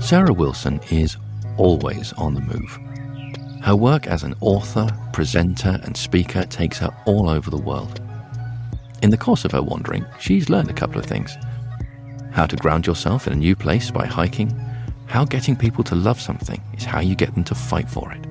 Sarah Wilson is always on the move. Her work as an author, presenter and speaker takes her all over the world. In the course of her wandering, she's learned a couple of things. How to ground yourself in a new place by hiking, how getting people to love something is how you get them to fight for it,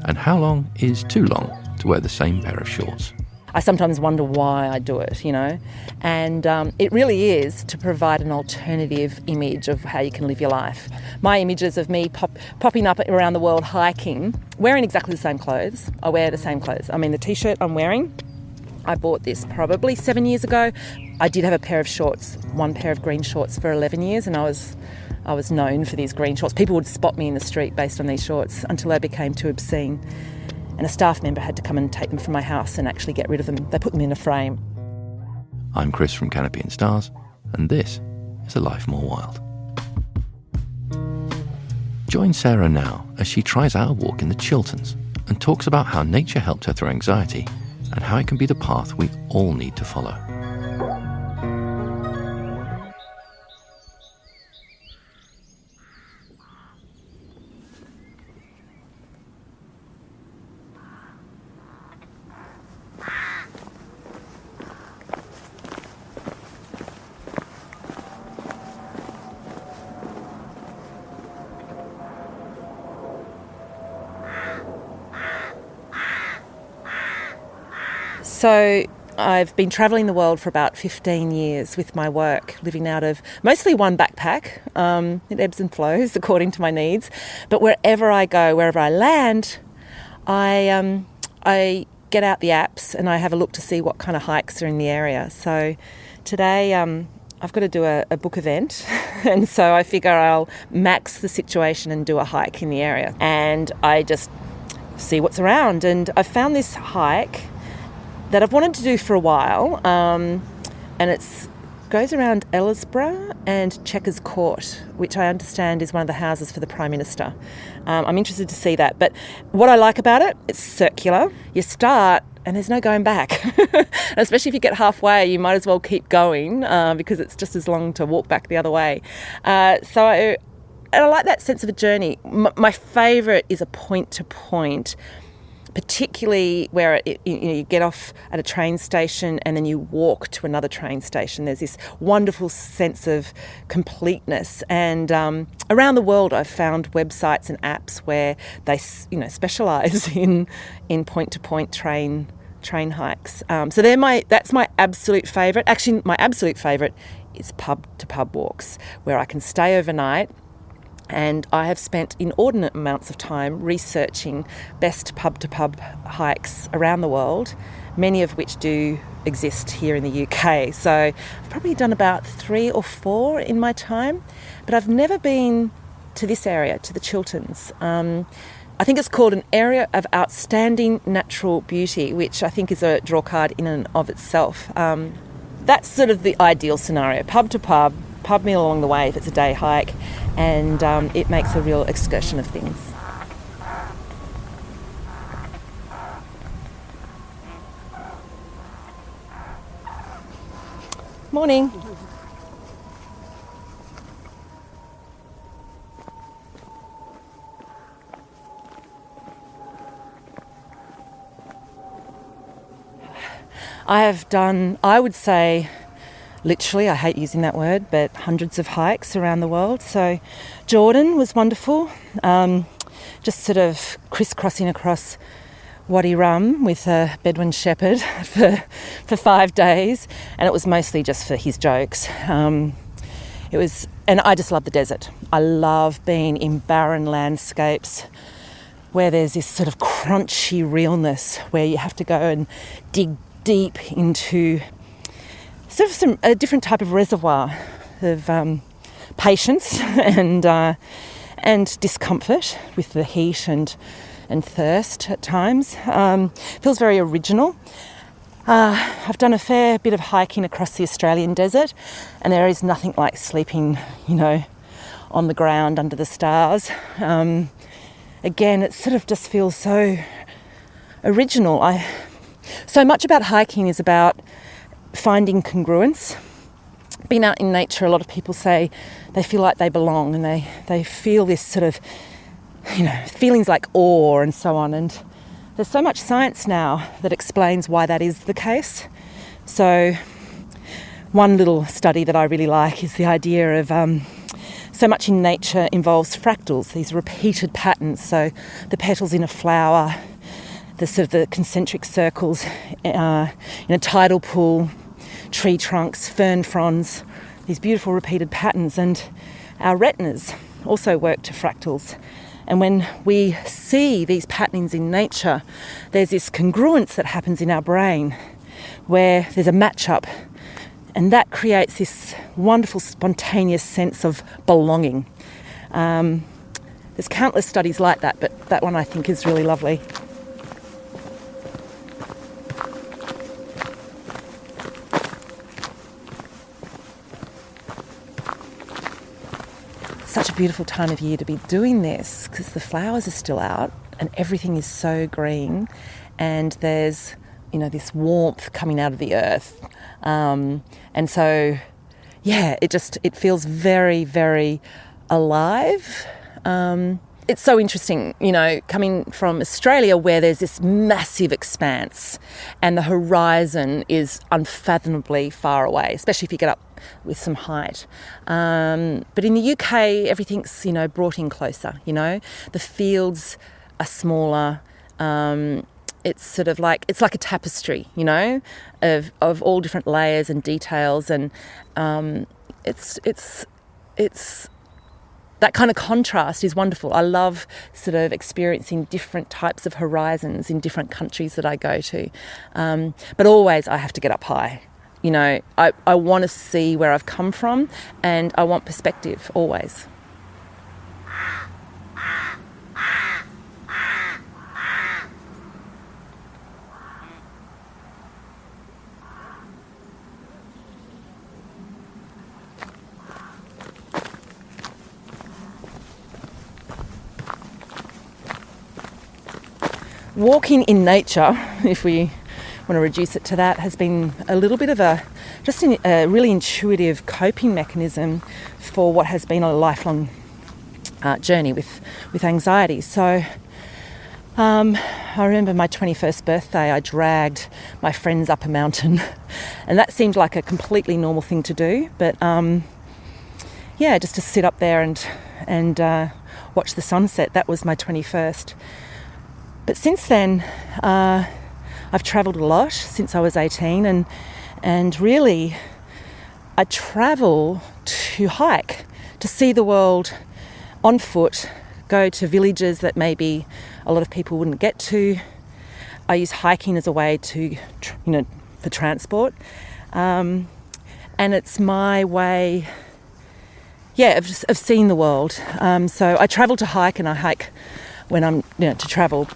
and how long is too long to wear the same pair of shorts. I sometimes wonder why I do it, and it really is to provide an alternative image of how you can live your life. My images of me popping up around the world hiking, wearing exactly the same clothes. I wear the same clothes. I mean, the T-shirt I'm wearing, I bought this probably 7 years ago. I did have a pair of shorts, one pair of green shorts for 11 years, and I was known for these green shorts. People would spot me in the street based on these shorts until they became too obscene. And a staff member had to come and take them from my house and actually get rid of them. They put them in a frame. I'm Chris from Canopy Stars, and this is A Life More Wild. Join Sarah now as she tries out a walk in the Chilterns and talks about how nature helped her through anxiety and how it can be the path we all need to follow. So I've been travelling the world for about 15 years with my work, living out of mostly one backpack. It ebbs and flows according to my needs. But wherever I go, wherever I land, I get out the apps and I have a look to see what kind of hikes are in the area. So today I've got to do a book event, and so I figure I'll max the situation and do a hike in the area. And I just see what's around. And I found this hike that I've wanted to do for a while, and it goes around Ellisborough and Chequers Court, which I understand is one of the houses for the Prime Minister. I'm interested to see that. But what I like about it, it's circular. You start and there's no going back. And especially if you get halfway, you might as well keep going because it's just as long to walk back the other way. And I like that sense of a journey. My favourite is a point-to-point, particularly where you get off at a train station and then you walk to another train station. There's this wonderful sense of completeness. And around the world, I've found websites and apps where they, specialise in point-to-point train hikes. So that's my absolute favourite. Actually, my absolute favourite is pub-to-pub walks, where I can stay overnight. And I have spent inordinate amounts of time researching best pub-to-pub hikes around the world, many of which do exist here in the UK. So I've probably done about 3 or 4 in my time, but I've never been to this area, to the Chilterns. I think it's called an area of outstanding natural beauty, which I think is a draw card in and of itself. That's sort of the ideal scenario, pub-to-pub, pub meal along the way if it's a day hike, and it makes a real excursion of things. Morning. I have done, I would say, literally, I hate using that word, but hundreds of hikes around the world. So Jordan was wonderful, just sort of crisscrossing across Wadi Rum with a Bedouin shepherd for 5 days, and it was mostly just for his jokes. And I just love the desert. I love being in barren landscapes where there's this sort of crunchy realness where you have to go and dig deep into sort of a different type of reservoir of patience and discomfort with the heat and thirst at times. Feels very original. I've done a fair bit of hiking across the Australian desert, and there is nothing like sleeping, on the ground under the stars. Again, it sort of just feels so original. So much about hiking is about finding congruence being out in nature, a lot of people say they feel like they belong, and they feel this sort of, feelings like awe and so on. And there's so much science now that explains why that is the case. So one little study that I really like is the idea of so much in nature involves fractals, these repeated patterns. So the petals in a flower, the sort of the concentric circles in a tidal pool, tree trunks, fern fronds, these beautiful repeated patterns. And our retinas also work to fractals. And when we see these patterns in nature, there's this congruence that happens in our brain where there's a match-up, and that creates this wonderful spontaneous sense of belonging. There's countless studies like that, but that one I think is really lovely. Such a beautiful time of year to be doing this because the flowers are still out and everything is so green, and there's this warmth coming out of the earth, and so it feels very, very alive. It's so interesting, coming from Australia where there's this massive expanse and the horizon is unfathomably far away, especially if you get up with some height. But in the UK, everything's, brought in closer, The fields are smaller. It's sort of like, it's like a tapestry, of all different layers and details. And it's that kind of contrast is wonderful. I love sort of experiencing different types of horizons in different countries that I go to. But always I have to get up high. I want to see where I've come from, and I want perspective always. Walking in nature, if we want to reduce it to that, has been a little bit of a really intuitive coping mechanism for what has been a lifelong journey with anxiety. So I remember my 21st birthday, I dragged my friends up a mountain, and that seemed like a completely normal thing to do. But just to sit up there and watch the sunset, that was my 21st. But since then, I've travelled a lot since I was 18, and really I travel to hike, to see the world on foot, go to villages that maybe a lot of people wouldn't get to. I use hiking as a way to, for transport, and it's my way, of seeing the world. So I travel to hike, and I hike when I'm, to travel.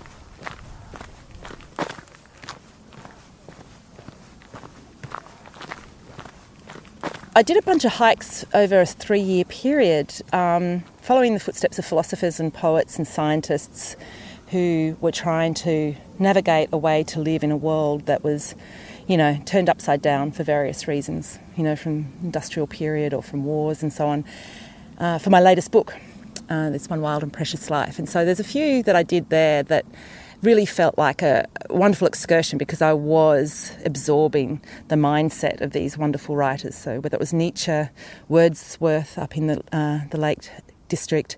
I did a bunch of hikes over a 3-year period, following the footsteps of philosophers and poets and scientists who were trying to navigate a way to live in a world that was, turned upside down for various reasons, from industrial period or from wars and so on, for my latest book, this one, Wild and Precious Life. And so there's a few that I did there that really felt like a wonderful excursion because I was absorbing the mindset of these wonderful writers. So whether it was Nietzsche, Wordsworth up in the Lake District.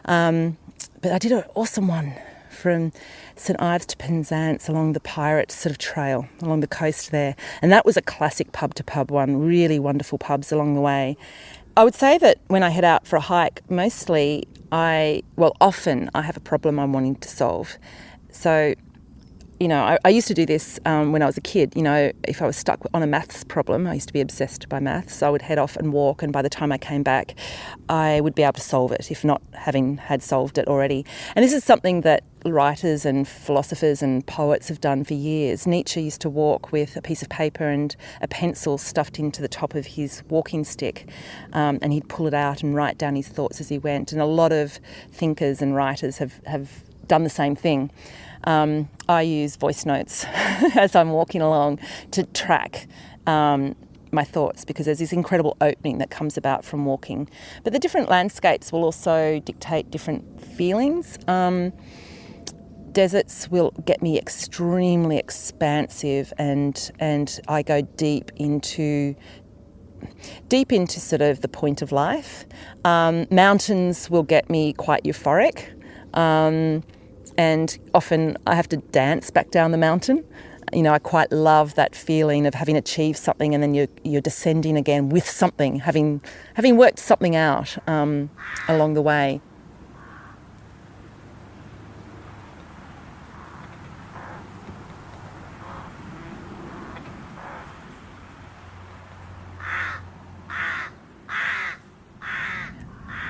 But I did an awesome one from St Ives to Penzance along the pirate sort of trail along the coast there. And that was a classic pub-to-pub one, really wonderful pubs along the way. I would say that when I head out for a hike, often I have a problem I'm wanting to solve. So, I used to do this when I was a kid. If I was stuck on a maths problem, I used to be obsessed by maths. I would head off and walk, and by the time I came back, I would be able to solve it, if not having had solved it already. And this is something that writers and philosophers and poets have done for years. Nietzsche used to walk with a piece of paper and a pencil stuffed into the top of his walking stick, and he'd pull it out and write down his thoughts as he went. And a lot of thinkers and writers have done the same thing. I use voice notes as I'm walking along to track my thoughts, because there's this incredible opening that comes about from walking. But the different landscapes will also dictate different feelings. Deserts will get me extremely expansive, and I go deep into sort of the point of life. Mountains will get me quite euphoric, and often I have to dance back down the mountain. You know, I quite love that feeling of having achieved something and then you're descending again with something, having worked something out along the way.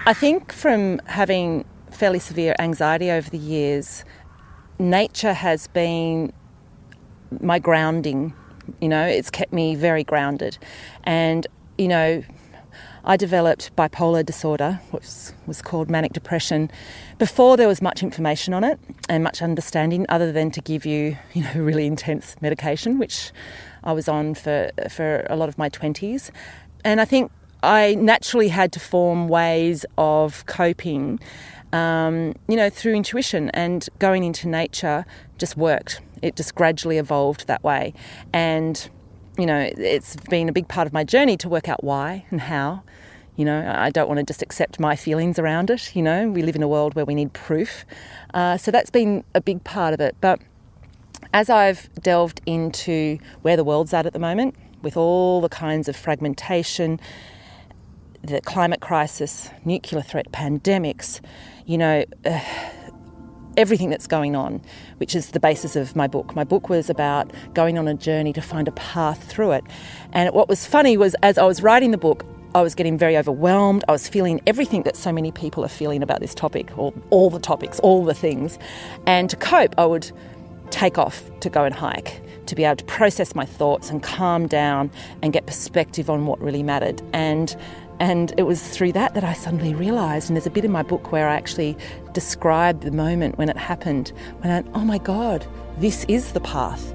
I think from having fairly severe anxiety over the years, nature has been my grounding. You know, it's kept me very grounded. And, you know, I developed bipolar disorder, which was called manic depression, before there was much information on it and much understanding, other than to give you, you know, really intense medication, which I was on for a lot of my 20s. And I think I naturally had to form ways of coping, you know, through intuition, and going into nature just worked. It just gradually evolved that way. And, you know, it's been a big part of my journey to work out why and how. You know, I don't want to just accept my feelings around it. You know, we live in a world where we need proof. So that's been a big part of it. But as I've delved into where the world's at the moment, with all the kinds of fragmentation, the climate crisis, nuclear threat, pandemics, you know, everything that's going on, which is the basis of my book. My book was about going on a journey to find a path through it. And what was funny was, as I was writing the book, I was getting very overwhelmed. I was feeling everything that so many people are feeling about this topic, or all the topics, all the things. And to cope, I would take off to go and hike, to be able to process my thoughts and calm down and get perspective on what really mattered. And it was through that I suddenly realised, and there's a bit in my book where I actually describe the moment when it happened, when I went, oh my God, this is the path.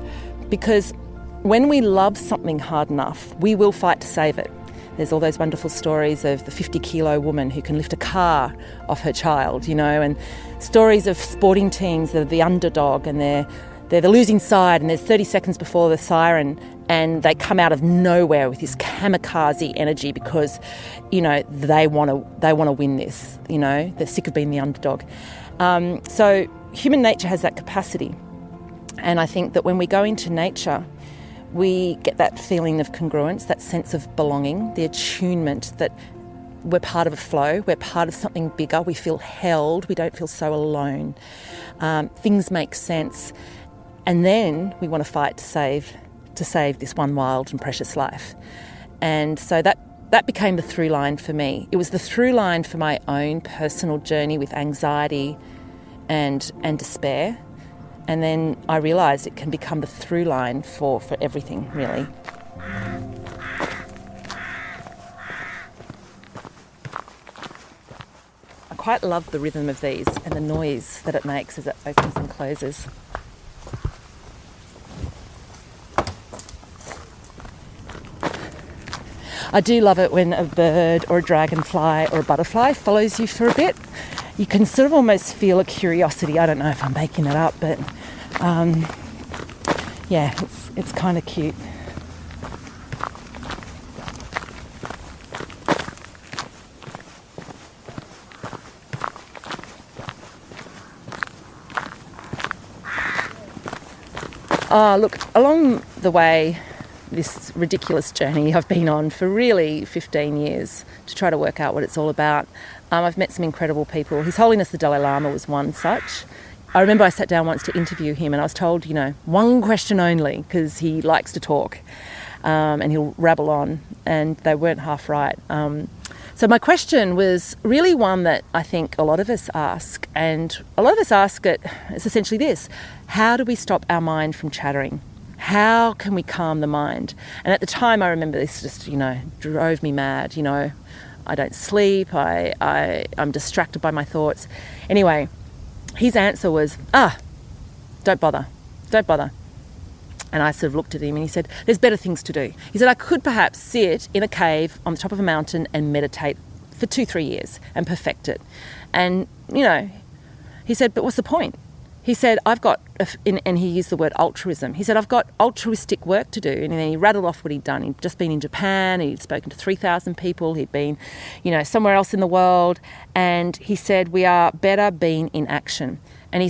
Because when we love something hard enough, we will fight to save it. There's all those wonderful stories of the 50-kilo woman who can lift a car off her child, you know, and stories of sporting teams that are the underdog, and they're the losing side, and there's 30 seconds before the siren, and they come out of nowhere with this kamikaze energy because, you know, they want to win this. You know, they're sick of being the underdog. So human nature has that capacity, and I think that when we go into nature, we get that feeling of congruence, that sense of belonging, the attunement that we're part of a flow, we're part of something bigger. We feel held. We don't feel so alone. Things make sense. And then we want to fight to save this one wild and precious life. And so that became the through line for me. It was the through line for my own personal journey with anxiety and despair. And then I realised it can become the through line for everything, really. I quite love the rhythm of these and the noise that it makes as it opens and closes. I do love it when a bird or a dragonfly or a butterfly follows you for a bit. You can sort of almost feel a curiosity. I don't know if I'm making it up, but yeah, it's kind of cute. Look, along the way, this ridiculous journey I've been on for really 15 years to try to work out what it's all about. I've met some incredible people. His Holiness the Dalai Lama was one such. I remember I sat down once to interview him, and I was told, you know, one question only, because he likes to talk and he'll rabble on, and they weren't half right. So my question was really one that I think a lot of us ask, and a lot of us ask it, it's essentially this: how do we stop our mind from chattering? How can we calm the mind? And at the time, I remember this just, you know, drove me mad. You know, I don't sleep. I'm distracted by my thoughts. Anyway, his answer was, don't bother. And I sort of looked at him and he said, there's better things to do. He said, I could perhaps sit in a cave on the top of a mountain and meditate for 2-3 years and perfect it. And, he said, but what's the point? He said, and he used the word altruism. He said, I've got altruistic work to do. And then he rattled off what he'd done. He'd just been in Japan. He'd spoken to 3,000 people. He'd been, somewhere else in the world. And he said, we are better being in action. And he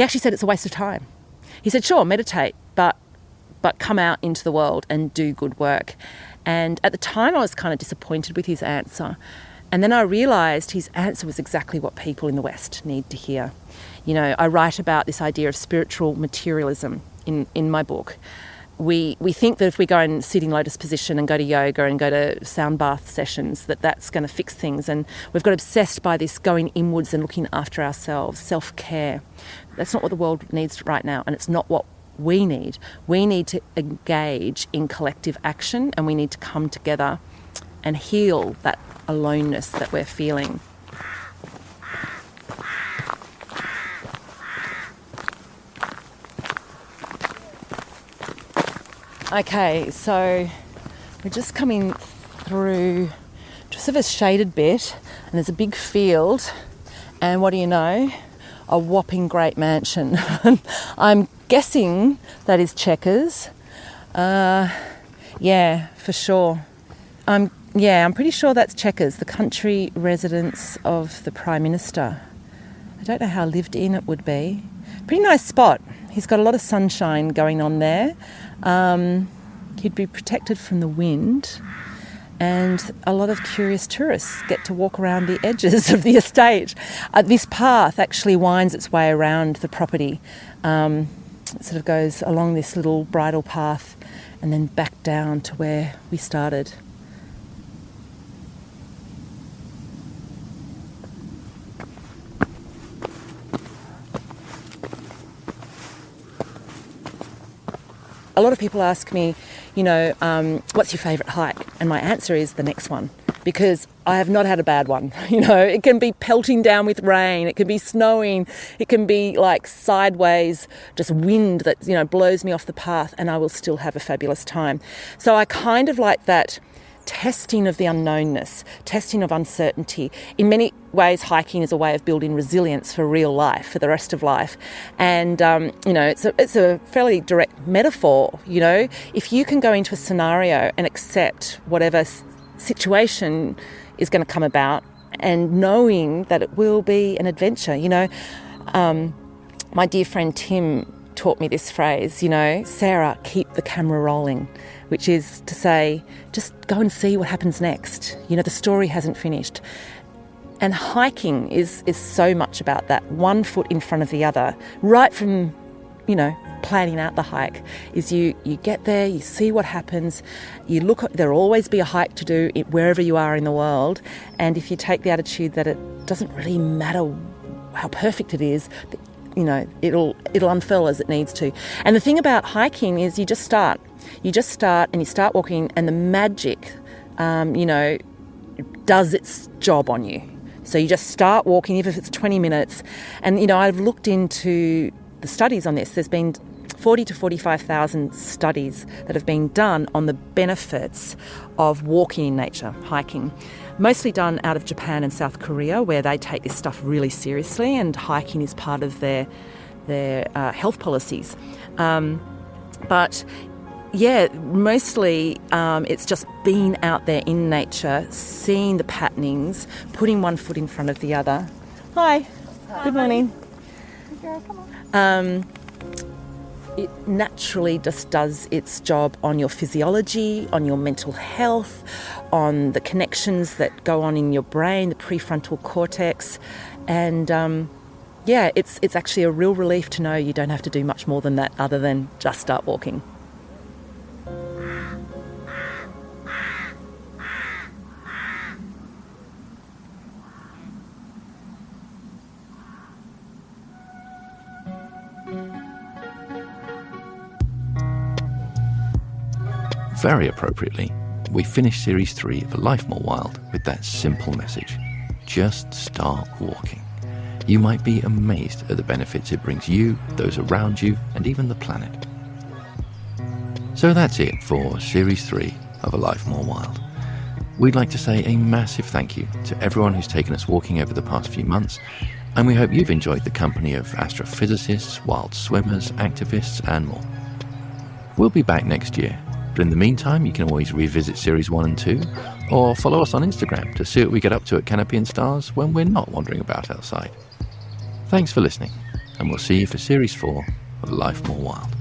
actually said it's a waste of time. He said, sure, meditate, but come out into the world and do good work. And at the time I was kind of disappointed with his answer. And then I realised his answer was exactly what people in the West need to hear. I write about this idea of spiritual materialism in my book. We think that if we go and sit in lotus position and go to yoga and go to sound bath sessions, that's going to fix things. And we've got obsessed by this going inwards and looking after ourselves, self-care. That's not what the world needs right now, and it's not what we need. We need to engage in collective action, and we need to come together and heal that aloneness that we're feeling. Okay, so we're just coming through just of a shaded bit, and there's a big field, and what do you know? A whopping great mansion. I'm guessing that is Chequers. Yeah, for sure. I'm pretty sure that's Chequers, the country residence of the Prime Minister. I don't know how lived in it would be. Pretty nice spot. He's got a lot of sunshine going on there. He'd be protected from the wind, and a lot of curious tourists get to walk around the edges of the estate. This path actually winds its way around the property. It sort of goes along this little bridle path and then back down to where we started. A lot of people ask me, what's your favourite hike? And my answer is the next one, because I have not had a bad one. It can be pelting down with rain, it can be snowing, it can be like sideways, just wind that, blows me off the path, and I will still have a fabulous time. So I kind of like that testing of the unknownness, testing of uncertainty. In many ways, hiking is a way of building resilience for real life, for the rest of life. And, it's a fairly direct metaphor. If you can go into a scenario and accept whatever situation is going to come about, and knowing that it will be an adventure. My dear friend Tim taught me this phrase, Sarah, keep the camera rolling, which is to say, just go and see what happens next. The story hasn't finished. And hiking is so much about that, one foot in front of the other, right from, planning out the hike, is you get there, you see what happens, you look, there'll always be a hike to do wherever you are in the world. And if you take the attitude that it doesn't really matter how perfect it is, it'll unfurl as it needs to. And the thing about hiking is you just start and you start walking, and the magic, does its job on you. So you just start walking, even if it's 20 minutes. And, I've looked into the studies on this. There's been 40 to 45,000 studies that have been done on the benefits of walking in nature, hiking. Mostly done out of Japan and South Korea, where they take this stuff really seriously, and hiking is part of their health policies. But yeah, mostly it's just being out there in nature, seeing the patternings, putting one foot in front of the other. Hi. Good morning. Come on. It naturally just does its job on your physiology, on your mental health, on the connections that go on in your brain, the prefrontal cortex. And it's actually a real relief to know you don't have to do much more than that other than just start walking. Very appropriately, we finished Series 3 of Life More Wild with that simple message. Just start walking. You might be amazed at the benefits it brings you, those around you, and even the planet. So that's it for Series 3 of A Life More Wild. We'd like to say a massive thank you to everyone who's taken us walking over the past few months, and we hope you've enjoyed the company of astrophysicists, wild swimmers, activists, and more. We'll be back next year, but in the meantime, you can always revisit Series 1 and 2, or follow us on Instagram to see what we get up to at Canopy Stars when we're not wandering about outside. Thanks for listening, and we'll see you for Series 4 of Life More Wild.